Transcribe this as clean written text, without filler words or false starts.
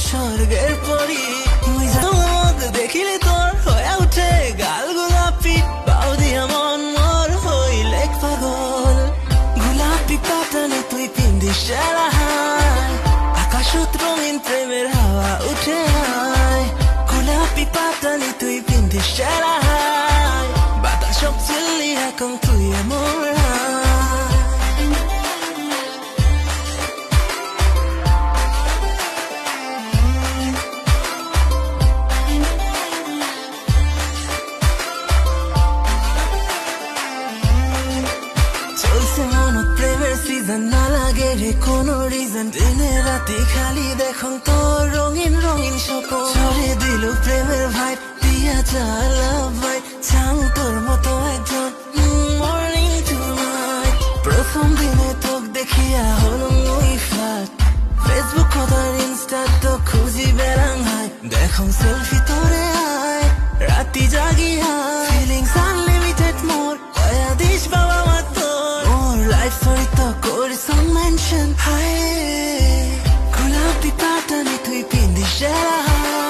স্বর্গের পরি তুই জামক দেখিলে তোর হয়ে উঠে গাল গোলাপি পাও দিয়া মন মোর হইলে পাগল গোলাপি পাটানে তুই পিন্দিস সেরাহাই আকাশত রঙিন প্রেমের হাওয়া উঠে আয় গোলাপি পাটানে তুই পিন্দিস সেরাহাই বাতাসক চিল্লি এখন তুই মোর না লাগে রে কোনো রিজন দিনে রাতে খালি দেখুন তোর রঙিন রঙিন স্বপ্ন ছড়ে দিল প্রেমের ভাই দিয়া চালা ভাই চাং তোর মতো একজন মর্নিং টু নাইট প্রথম দিনে তোক দেখিয়া হলো ওই ফ্ল্যাট ফেসবুক আর ইনস্টা তো খুঁজি বেড়াং হাই দেখুন সেলফি তোরে আয় রাতি জাগিয়া ফিলিংস আনলিমিটেড মোর হয়া দিস বাবা মা তোর মোর লাইফ স্টোরি তো some mention. Hey, গোলাপি পাটানে তুই পিন্দিস সেরা